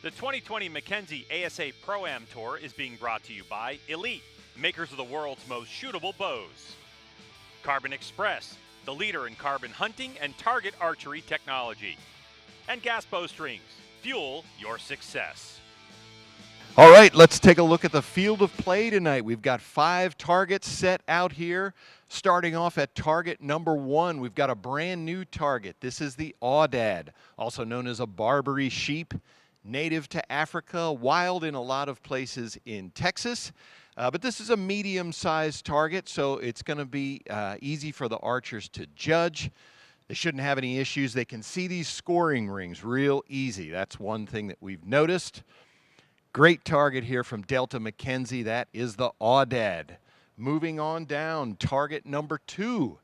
The 2020 Mackenzie ASA Pro-Am Tour is being brought to you by Elite, makers of the world's most shootable bows. Carbon Express, the leader in carbon hunting and target archery technology. And Gas Bowstrings, fuel your success. All right, let's take a look at the field of play tonight. We've got 5 targets set out here. Starting off at target number 1, we've got a brand new target. This is the Aoudad, also known as a Barbary sheep, native to Africa, wild in a lot of places in Texas. But this is a medium-sized target, so it's going to be easy for the archers to judge. They shouldn't have any issues. They can see these scoring rings real easy. That's one thing that we've noticed. Great target here from Delta Mackenzie. That is the Aoudad. Moving on down, target number 2.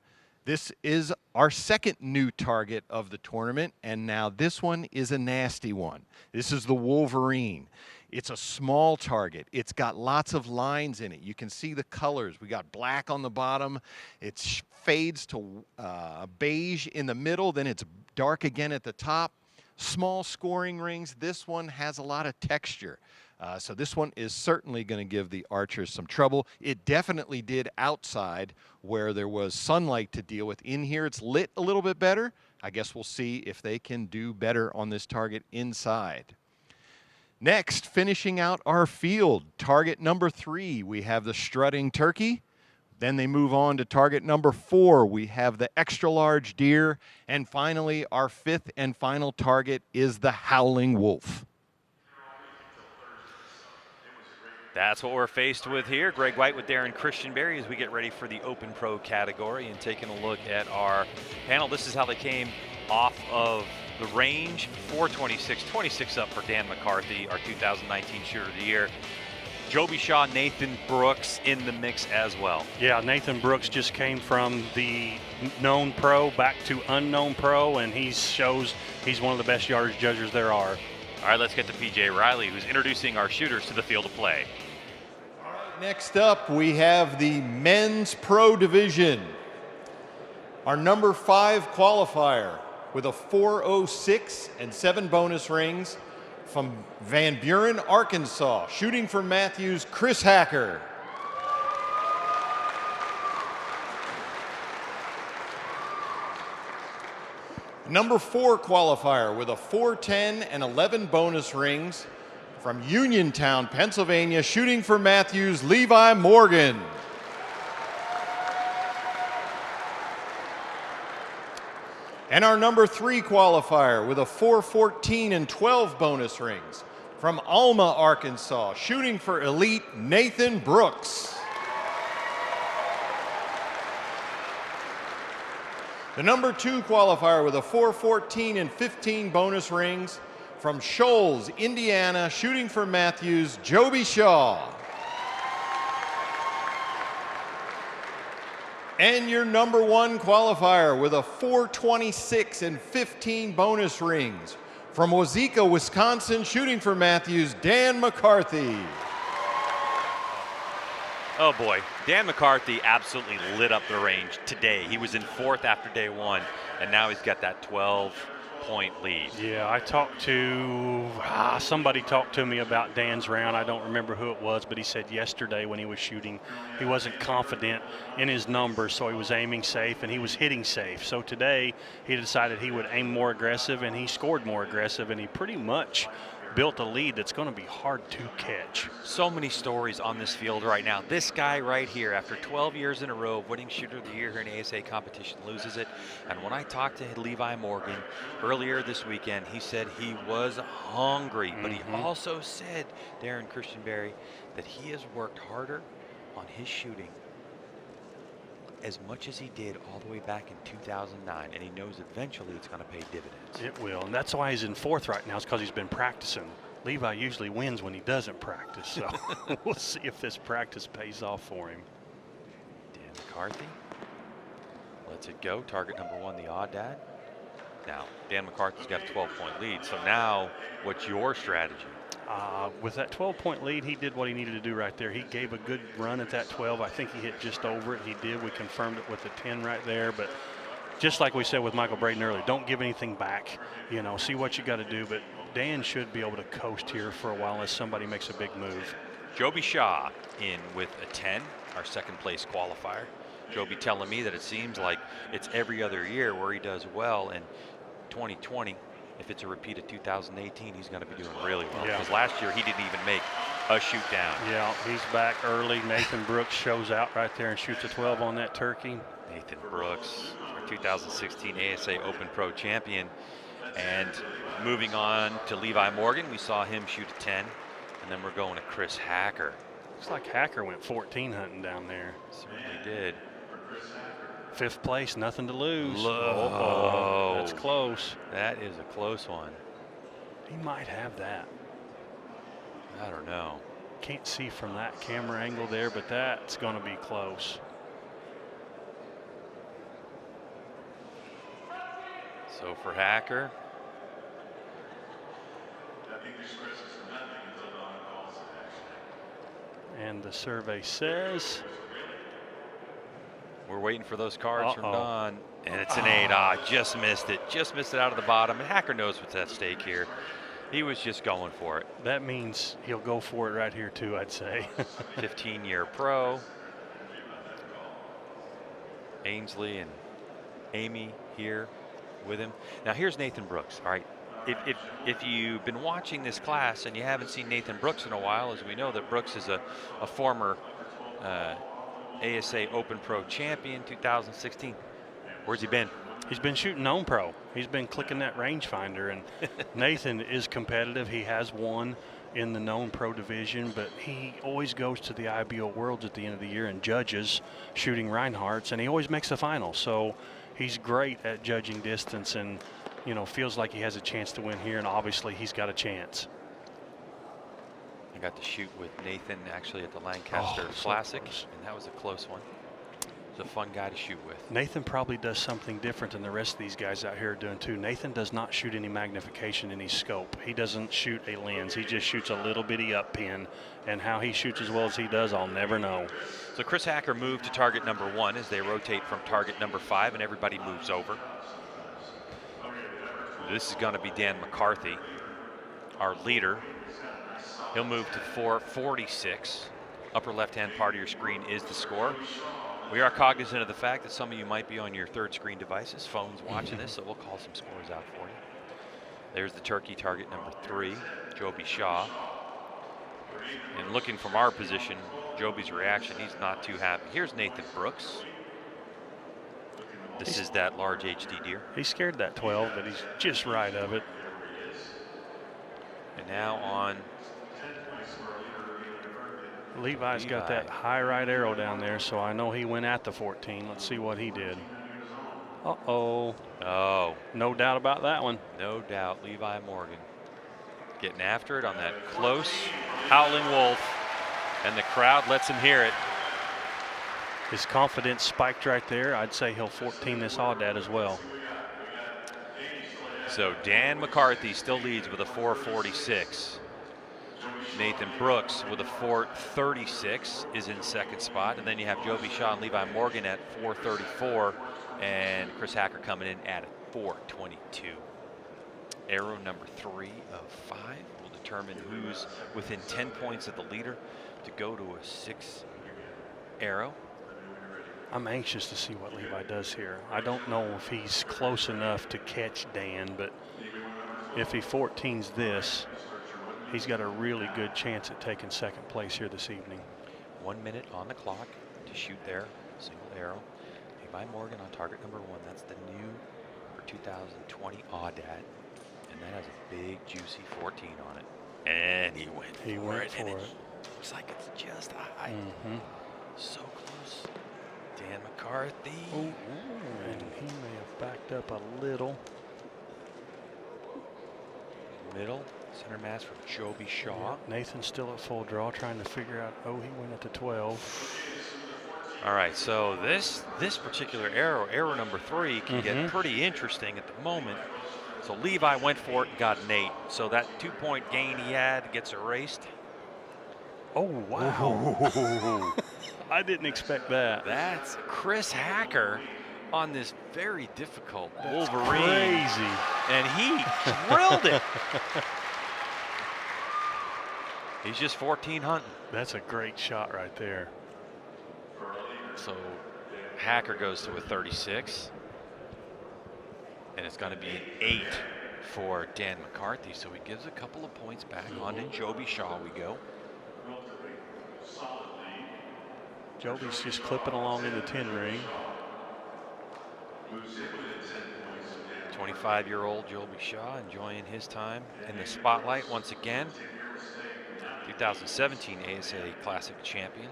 This is our second new target of the tournament, and now this one is a nasty one. This is the Wolverine. It's a small target. It's got lots of lines in it. You can see the colors. We got black on the bottom. It fades to beige in the middle, then it's dark again at the top. Small scoring rings. This one has a lot of texture. So this one is certainly going to give the archers some trouble. It definitely did outside where there was sunlight to deal with. In here, it's lit a little bit better. I guess we'll see if they can do better on this target inside. Next, finishing out our field, target number 3, we have the strutting turkey. Then they move on to target number 4. We have the extra large deer. And finally, our 5th and final target is the howling wolf. That's what we're faced with here. Greg White with Darren Christianberry as we get ready for the Open Pro category and taking a look at our panel. This is how they came off of the range. 426, 26 up for Dan McCarthy, our 2019 Shooter of the Year. Joby Shaw, Nathan Brooks in the mix as well. Yeah, Nathan Brooks just came from the known pro back to unknown pro, and he shows he's one of the best yardage judges there are. All right, let's get to PJ Riley, who's introducing our shooters to the field of play. All right, next up, we have the men's pro division. Our number 5 qualifier with a 406 and 7 bonus rings from Van Buren, Arkansas, shooting for Matthews, Chris Hacker. Number 4 qualifier with a 410 and 11 bonus rings from Uniontown, Pennsylvania, shooting for Matthews, Levi Morgan. And our number 3 qualifier with a 414 and 12 bonus rings from Alma, Arkansas, shooting for Elite, Nathan Brooks. The number 2 qualifier with a 414 and 15 bonus rings from Shoals, Indiana, shooting for Matthews, Joby Shaw. And your number 1 qualifier with a 426 and 15 bonus rings from Wazeeka, Wisconsin, shooting for Matthews, Dan McCarthy. Oh boy, Dan McCarthy absolutely lit up the range today. He was in 4th after day 1, and now he's got that 12-point lead. Yeah, I talked to, somebody talked to me about Dan's round. I don't remember who it was, but he said yesterday when he was shooting, he wasn't confident in his numbers, so he was aiming safe and he was hitting safe. So today he decided he would aim more aggressive, and he scored more aggressive, and he pretty much built a lead that's going to be hard to catch. So many stories on this field right now. This guy right here, after 12 years in a row of winning Shooter of the Year here in ASA competition, loses it. And when I talked to Levi Morgan earlier this weekend, he said he was hungry, but he also said, Darren Christianberry, that he has worked harder on his shooting as much as he did all the way back in 2009, and he knows eventually it's going to pay dividends. It will, and that's why he's in 4th right now, is because he's been practicing. Levi usually wins when he doesn't practice, so we'll see if this practice pays off for him. Dan McCarthy lets it go. Target number 1, the Aoudad. Now, Dan McCarthy's got a 12-point lead, so now what's your strategy? With that 12-point lead, he did what he needed to do right there. He gave a good run at that 12. I think he hit just over it. He did. We confirmed it with the 10 right there. But just like we said with Michael Braden earlier, don't give anything back. You know, see what you got to do. But Dan should be able to coast here for a while unless somebody makes a big move. Joby Shaw in with a 10, our second place qualifier. Joby telling me that it seems like it's every other year where he does well, and 2020, if it's a repeat of 2018, he's going to be doing really well. Yeah. Because last year he didn't even make a shoot down. Yeah, he's back early. Nathan Brooks shows out right there and shoots a 12 on that turkey. Nathan Brooks, our 2016 ASA Open Pro champion. And moving on to Levi Morgan, we saw him shoot a 10. And then we're going to Chris Hacker. Looks like Hacker went 14 hunting down there. Certainly did. 5th place, nothing to lose. Low. That's close. That is a close one. He might have that. I don't know. Can't see from that camera angle there, but that's going to be close. So for Hacker, and the survey says we're waiting for those cards from Uh-oh. Don, and it's an 8. Ah, just missed it. Just missed it out of the bottom. And Hacker knows what's at stake here. He was just going for it. that means he'll go for it right here too, I'd say. 15-year pro. Ainsley and Amy here with him. Now here's Nathan Brooks. All right, if you've been watching this class and you haven't seen Nathan Brooks in a while, as we know that Brooks is a former ASA Open Pro champion 2016. Where's he been? He's been shooting known pro. He's been clicking that rangefinder, and Nathan is competitive. He has won in the known pro division, but he always goes to the IBO Worlds at the end of the year and judges shooting Reinhardt's, and he always makes the final. So he's great at judging distance, and you know, feels like he has a chance to win here, and obviously he's got a chance. I got to shoot with Nathan actually at the Lancaster Classic, close. and that was a close one. He's a fun guy to shoot with. Nathan probably does something different than the rest of these guys out here are doing too. Nathan does not shoot any magnification in his scope. He doesn't shoot a lens. He just shoots a little bitty up pin, and how he shoots as well as he does, I'll never know. So Chris Hacker moved to target number 1 as they rotate from target number 5, and everybody moves over. This is going to be Dan McCarthy, our leader. He'll move to 446. Upper left-hand part of your screen is the score. We are cognizant of the fact that some of you might be on your third screen devices, phones watching this, so we'll call some scores out for you. There's the turkey, target number 3, Joby Shaw. And looking from our position, Joby's reaction, he's not too happy. Here's Nathan Brooks. This is that large HD deer. He scared that 12, but he's just right of it. And now on Levi's got that high right arrow down there, so I know he went at the 14. Let's see what he did. Uh-oh. Oh, No doubt about that one. no doubt, Levi Morgan getting after it on that close howling wolf, and the crowd lets him hear it. His confidence spiked right there. I'd say he'll 14 this Audad as well. So Dan McCarthy still leads with a 446. Nathan Brooks with a 436 is in second spot, and then you have Joby Shaw and Levi Morgan at 434, and Chris Hacker coming in at 422. Arrow number 3 of 5 will determine who's within 10 points of the leader to go to a 6 arrow. I'm anxious to see what Levi does here. I don't know if he's close enough to catch Dan, but if he 14s this, he's got a really good chance at taking second place here this evening. 1 minute on the clock to shoot there, single arrow. Levi Morgan on target number 1. That's the new for 2020 Audad, and that has a big juicy 14 on it. And he went for it. And it looks like it's just high. So close. Dan McCarthy. Ooh, and he may have backed up a little. Middle, center mass from Joby Shaw. Nathan's still at full draw, trying to figure out, oh, he went at the 12. All right, so this particular arrow number 3, can get pretty interesting at the moment. So Levi went for it and got an 8. So that 2-point gain he had gets erased. Oh, wow. I didn't expect that. That's Chris Hacker on this very difficult That's Wolverine. crazy. And he drilled it. He's just 14 hunting. That's a great shot right there. So Hacker goes to a 36. And it's going to be an 8 for Dan McCarthy. So he gives a couple of points back. On to Joby Shaw we go. Joby's just clipping along in the 10 ring. 25-year-old Joby Shaw enjoying his time in the spotlight once again. 2017 ASA Classic champion.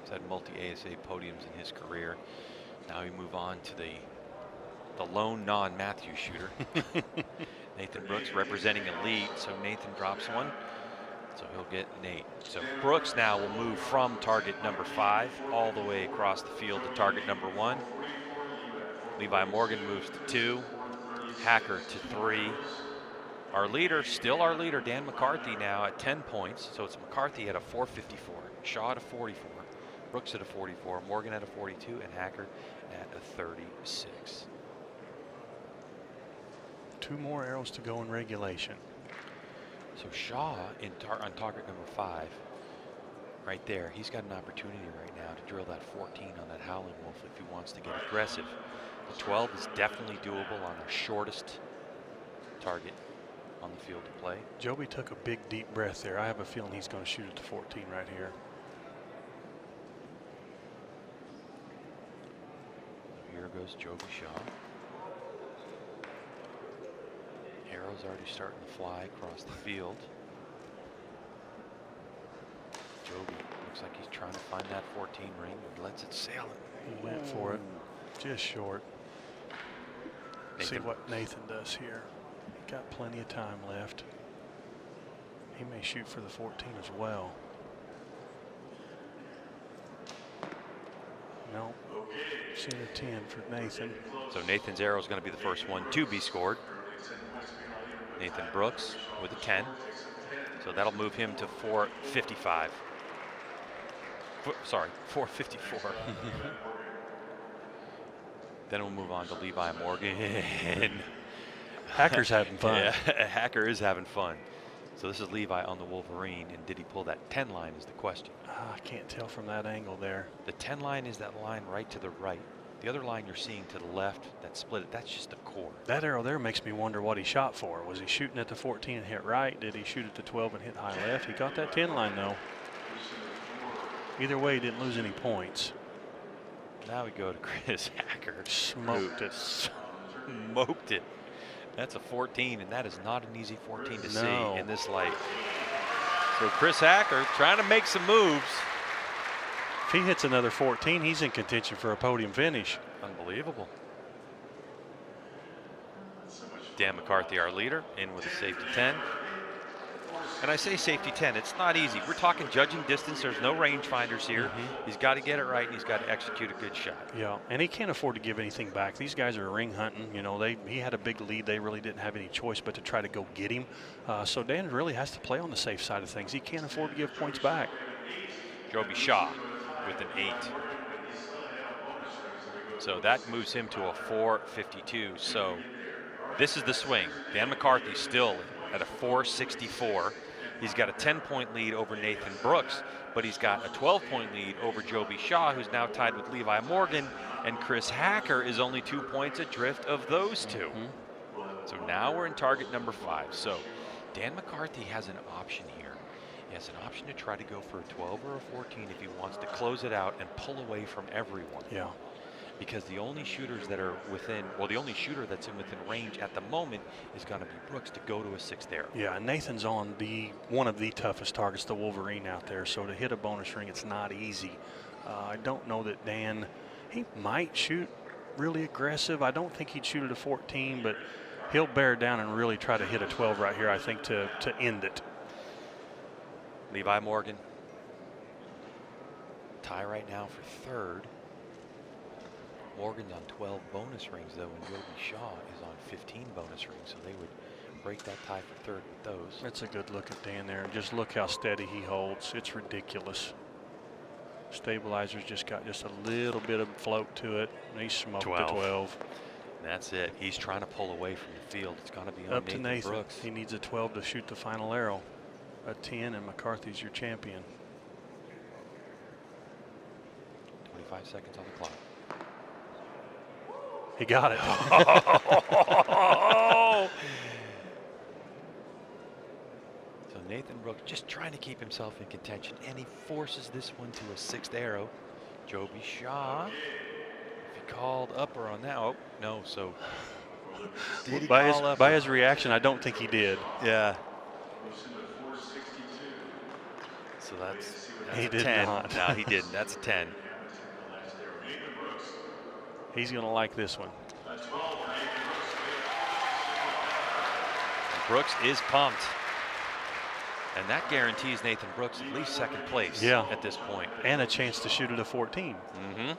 He's had multi-ASA podiums in his career. Now we move on to the lone non-Matthew shooter. Nathan Brooks representing a lead, so Nathan drops one. So he'll get an 8. So Brooks now will move from target number 5 all the way across the field to target number 1. Levi Morgan moves to 2. Hacker to 3. Our leader, still our leader, Dan McCarthy now at 10 points. So it's McCarthy at a 454, Shaw at a 44, Brooks at a 44, Morgan at a 42, and Hacker at a 36. 2 more arrows to go in regulation. So Shaw on target number 5, right there, he's got an opportunity right now to drill that 14 on that Howling Wolf if he wants to get aggressive. The 12 is definitely doable on the shortest target on the field to play. Joby took a big deep breath there. I have a feeling he's going to shoot at the 14 right here. Here goes Joby Shaw. Arrow's already starting to fly across the field. Joby looks like he's trying to find that 14 ring and lets it sail. He went for it, just short. See what Nathan does here. Got plenty of time left. He may shoot for the 14 as well. No, see the 10 for Nathan. So Nathan's arrow is going to be the first one to be scored. Nathan Brooks with a 10. So that'll move him to 455. Sorry, 454. Then we'll move on to Levi Morgan. Hacker's having fun. Yeah, Hacker is having fun. So this is Levi on the Wolverine, and did he pull that 10 line is the question. I can't tell from that angle there. The 10 line is that line right to the right. The other line you're seeing to the left, that split it, that's just the core. That arrow there makes me wonder what he shot for. Was he shooting at the 14 and hit right? Did he shoot at the 12 and hit high left? He got that 10 line though. Either way, he didn't lose any points. Now we go to Chris Hacker. Smoked it. Smoked it. That's a 14, and that is not an easy 14 to see in this light. So Chris Hacker trying to make some moves. If he hits another 14, he's in contention for a podium finish. Unbelievable. Dan McCarthy, our leader, in with a safety 10. And I say safety 10, it's not easy. We're talking judging distance. There's no rangefinders here. He's got to get it right, and he's got to execute a good shot. Yeah, and he can't afford to give anything back. These guys are ring hunting. You know, he had a big lead. They really didn't have any choice but to try to go get him. So Dan really has to play on the safe side of things. He can't afford to give points back. Joby Shaw with an 8. So that moves him to a 452. So this is the swing. Dan McCarthy still at a 464. He's got a 10-point lead over Nathan Brooks, but he's got a 12-point lead over Joby Shaw, who's now tied with Levi Morgan, and Chris Hacker is only 2 points adrift of those two. So now we're in target number 5. So Dan McCarthy has an option here. He has an option to try to go for a 12 or a 14 if he wants to close it out and pull away from everyone. Yeah. Because the only shooters that are within, well, the only shooter that's within range at the moment is going to be Brooks to go to a 6th arrow. Yeah, and Nathan's on one of the toughest targets, the Wolverine out there. So to hit a bonus ring, it's not easy. I don't know that Dan, he might shoot really aggressive. I don't think he'd shoot at a 14, but he'll bear down and really try to hit a 12 right here, I think, to end it. Levi Morgan. Tie right now for 3rd. Morgan's on 12 bonus rings, though, and Joby Shaw is on 15 bonus rings, so they would break that tie for 3rd with those. That's a good look at Dan there. Just look how steady he holds. It's ridiculous. Stabilizer's just got just a little bit of float to it, and he smoked the 12. That's it. He's trying to pull away from the field. It's going to be on up to Nathan. Brooks. He needs a 12 to shoot the final arrow. a 10, and McCarthy's your champion. 25 seconds on the clock. He got it. So Nathan Brooks just trying to keep himself in contention, and he forces this one to a 6th arrow. Joby Shaw, if he called upper on that, oh, no, so did he call upper? By his reaction, I don't think he did. Yeah. So that's he a did 10. not. No, he didn't. That's a 10. He's going to like this one. Brooks is pumped. And that guarantees Nathan Brooks at least 2nd place at this point. And a chance to shoot it a 14. Mm-hmm.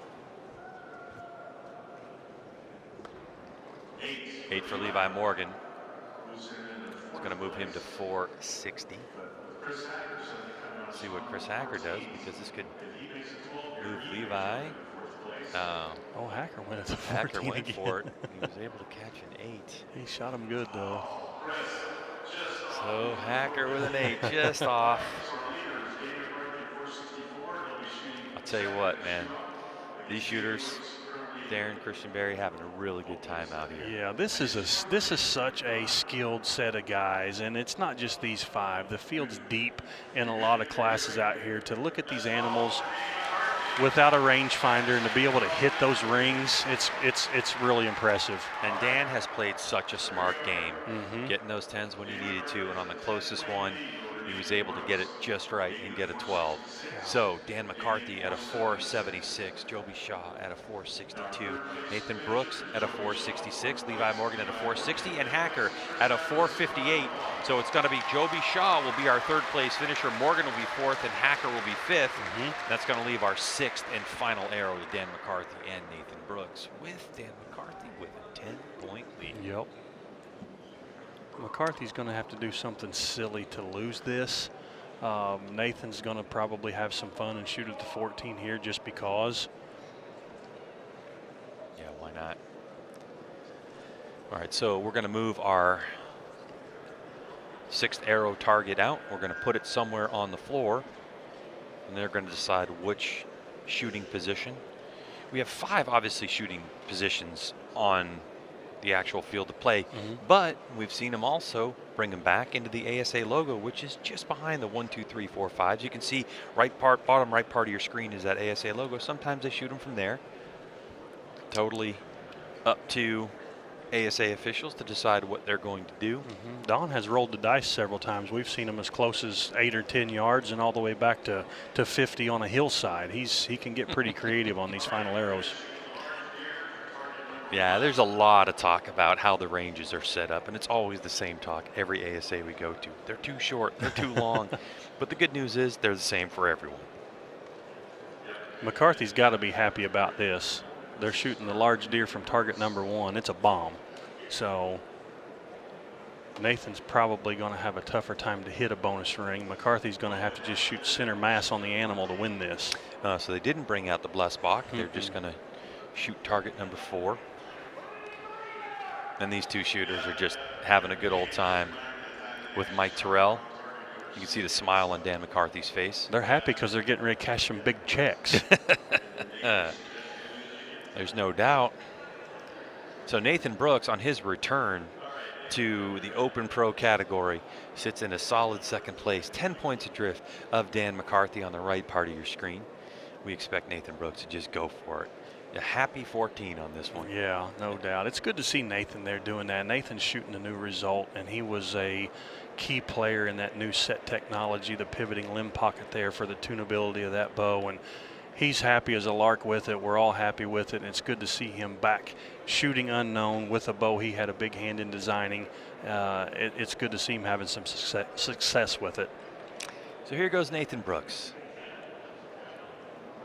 8 for Levi Morgan. It's going to move him to 460. See what Chris Hacker does, because this could move Levi. Hacker went at the 14 Hacker went again. for it. He was able to catch an 8. He shot him good, though. So Hacker with an 8, just off. I'll tell you what, man. These shooters, Darren, Christian Berry, having a really good time out here. Yeah, this is such a skilled set of guys, and it's not just these 5. The field's deep in a lot of classes out here. To look at these animals without a rangefinder and to be able to hit those rings, it's really impressive. And Dan has played such a smart game, getting those 10s when he needed to, and on the closest one, he was able to get it just right and get a 12. So Dan McCarthy at a 476, Joby Shaw at a 462, Nathan Brooks at a 466, Levi Morgan at a 460, and Hacker at a 458. So it's going to be Joby Shaw will be our 3rd place finisher, Morgan will be 4th, and Hacker will be 5th. That's going to leave our 6th and final arrow to Dan McCarthy and Nathan Brooks, with Dan McCarthy with a 10-point lead. Yep. McCarthy's going to have to do something silly to lose this. Nathan's going to probably have some fun and shoot at the 14 here just because. Yeah, why not? All right, so we're going to move our 6th arrow target out. We're going to put it somewhere on the floor, and they're going to decide which shooting position. We have 5 obviously shooting positions on the actual field of play, but we've seen them also bring them back into the ASA logo, which is just behind the 1, 2, 3, 4, 5s. You can see bottom right part of your screen is that ASA logo. Sometimes they shoot them from there. Totally up to ASA officials to decide what they're going to do. Don has rolled the dice several times. We've seen him as close as 8 or 10 yards and all the way back to 50 on a hillside. He can get pretty creative on these final arrows. Yeah, there's a lot of talk about how the ranges are set up, and it's always the same talk every ASA we go to. They're too short, they're too long, but the good news is they're the same for everyone. McCarthy's got to be happy about this. They're shooting the large deer from target number 1. It's a bomb. So Nathan's probably going to have a tougher time to hit a bonus ring. McCarthy's going to have to just shoot center mass on the animal to win this. So they didn't bring out the blessed Bach. They're just going to shoot target number 4. And these 2 shooters are just having a good old time with Mike Terrell. You can see the smile on Dan McCarthy's face. They're happy because they're getting ready to cash some big checks. There's no doubt. So Nathan Brooks, on his return to the Open Pro category, sits in a solid 2nd place, 10 points adrift of Dan McCarthy on the right part of your screen. We expect Nathan Brooks to just go for it. A happy 14 on this one. Yeah, no doubt. It's good to see Nathan there doing that. Nathan's shooting a new result, and he was a key player in that new set technology, the pivoting limb pocket there for the tunability of that bow. And he's happy as a lark with it. We're all happy with it. And it's good to see him back shooting unknown with a bow he had a big hand in designing. It's good to see him having some success with it. So here goes Nathan Brooks,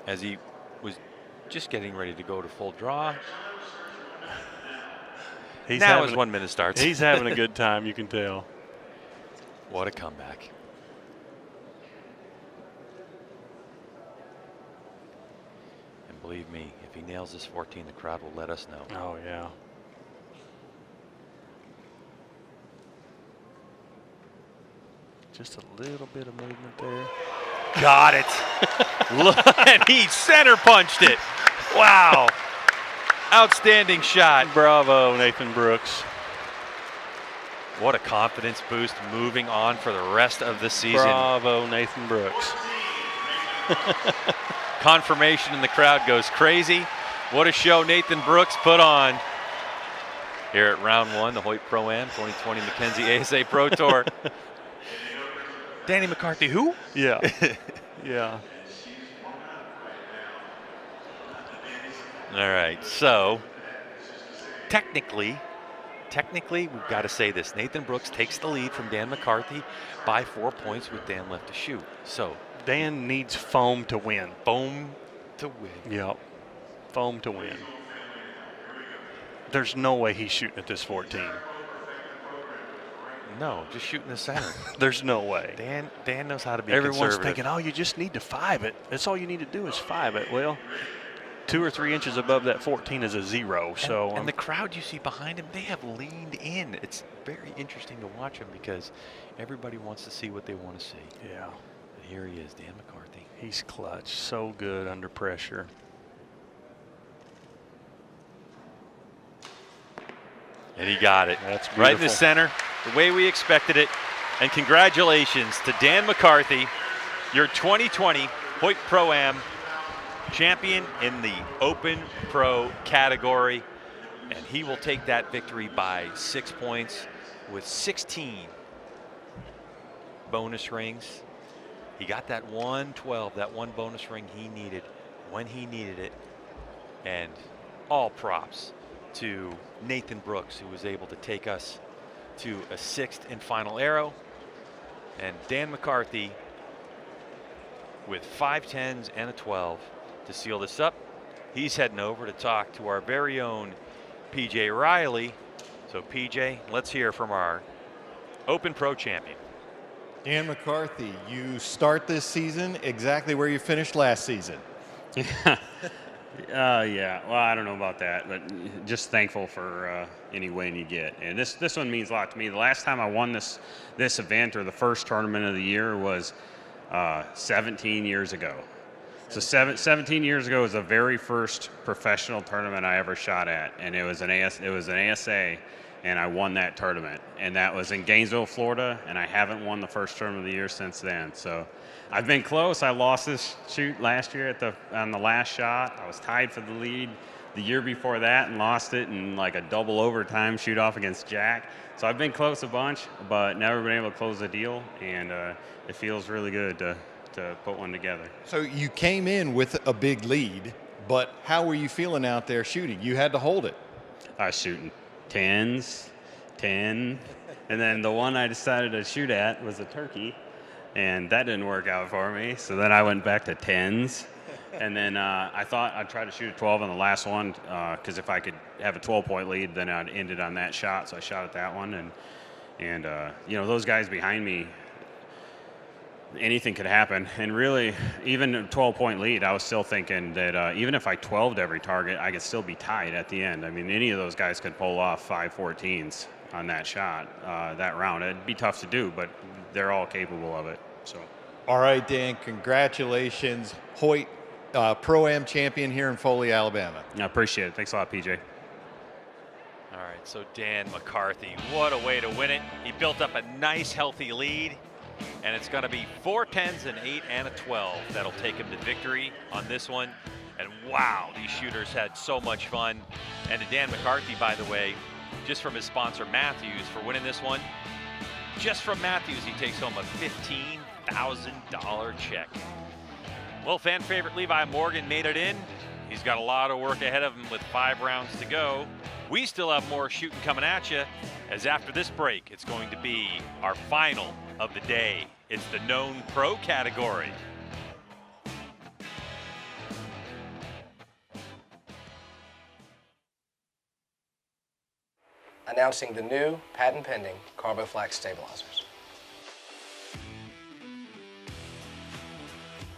as he was just getting ready to go to full draw. Now his 1 minute starts. He's having a good time, you can tell. What a comeback. And believe me, if he nails this 14, the crowd will let us know. Oh, yeah. Just a little bit of movement there. Got it. Look, and he center punched it. Wow. Outstanding shot. Bravo, Nathan Brooks. What a confidence boost moving on for the rest of the season. Bravo, Nathan Brooks. Confirmation and the crowd goes crazy. What a show Nathan Brooks put on here at round 1, the Hoyt Pro-Am 2020 McKenzie ASA Pro Tour. Danny McCarthy, who? Yeah. Yeah. All right, so technically, we've got to say this. Nathan Brooks takes the lead from Dan McCarthy by 4 points with Dan left to shoot. So Dan needs foam to win. foam to win. Yep. Foam to win. There's no way he's shooting at this 14. No, just shooting the center. There's no way. Dan knows how to be Everyone's conservative. thinking, oh, you just need to 5 it. That's all you need to do is 5 it. Well, 2 or 3 inches above that 14 is a 0. So and the crowd you see behind him, they have leaned in. It's very interesting to watch him because everybody wants to see what they want to see. yeah, And here he is, Dan McCarthy. he's clutch. So good under pressure. And he got it. That's right in the beautiful. center, the way we expected it. And congratulations to Dan McCarthy, your 2020 Hoyt Pro-Am champion in the Open Pro category. And he will take that victory by 6 points with 16 bonus rings. He got that 112, that one bonus ring he needed when he needed it. And all props to Nathan Brooks, who was able to take us to a 6th and final arrow. And Dan McCarthy with 5 10s and a 12 to seal this up. He's heading over to talk to our very own PJ Riley. So PJ, let's hear from our Open Pro champion. Dan McCarthy, you start this season exactly where you finished last season. Yeah. Well, I don't know about that, but just thankful for any win you get. And this one means a lot to me. The last time I won this event, or the first tournament of the year, was 17 years ago. So 17 years ago was the very first professional tournament I ever shot at, and it was an ASA, and I won that tournament. And that was in Gainesville, Florida, and I haven't won the first tournament of the year since then. So I've been close. I lost this shoot last year on the last shot. I was tied for the lead the year before that and lost it in like a double overtime shoot off against Jack. So I've been close a bunch, but never been able to close the deal, and it feels really good to put one together. So you came in with a big lead, but how were you feeling out there shooting? You had to hold it. I was shooting 10s, 10, and then the one I decided to shoot at was a turkey, and that didn't work out for me. So then I went back to 10s, and then I thought I'd try to shoot a 12 on the last one, because if I could have a 12-point lead, then I'd end it on that shot. So I shot at that one, and you know, those guys behind me, anything could happen. And really, even a 12-point lead, I was still thinking that even if I 12'd every target, I could still be tied at the end. I mean, any of those guys could pull off 5 14s on that shot, that round. It'd be tough to do, but they're all capable of it. So, All right, Dan, congratulations. Hoyt, Pro-Am champion here in Foley, Alabama. I appreciate it. Thanks a lot, PJ. All right, so Dan McCarthy, what a way to win it. He built up a nice, healthy lead, and it's going to be 4 10s, an 8, and a 12 that'll take him to victory on this one. And wow, these shooters had so much fun. And to Dan McCarthy, by the way, just from his sponsor Matthews for winning this one, just from Matthews, he takes home a $15,000 check. Well, fan favorite Levi Morgan made it in. He's got a lot of work ahead of him with 5 rounds to go. We still have more shooting coming at you, as after this break, it's going to be our final of the day. It's the known pro category. Announcing the new patent-pending CarboFlax stabilizers.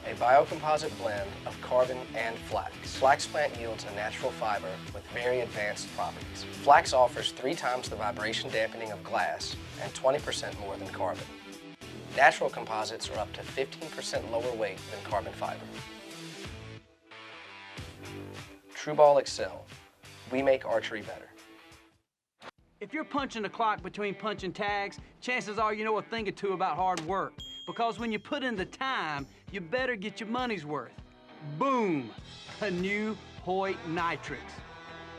A biocomposite blend of carbon and flax. Flax plant yields a natural fiber with very advanced properties. Flax offers 3 times the vibration dampening of glass and 20% more than carbon. Natural composites are up to 15% lower weight than carbon fiber. TrueBall Excel. We make archery better. If you're punching the clock between punching tags, chances are you know a thing or two about hard work. Because when you put in the time, you better get your money's worth. Boom! A new Hoyt Nitrix.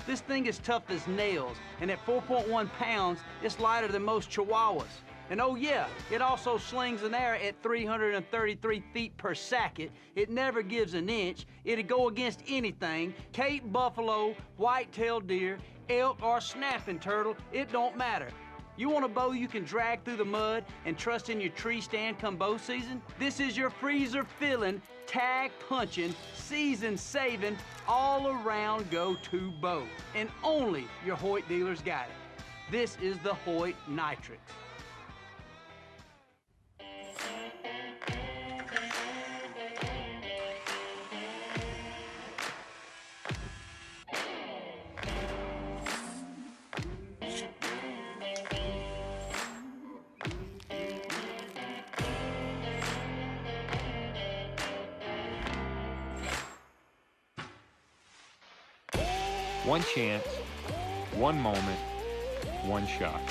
This thing is tough as nails, and at 4.1 pounds, it's lighter than most Chihuahuas. And oh yeah, it also slings in air at 333 feet per second. It never gives an inch. It'll go against anything, Cape buffalo, white-tailed deer, elk, or snapping turtle, it don't matter. You want a bow you can drag through the mud and trust in your tree stand come bow season? This is your freezer-filling, tag-punching, season-saving, all-around go-to bow. And only your Hoyt dealers got it. This is the Hoyt Nitrix. One chance, one moment, one shot.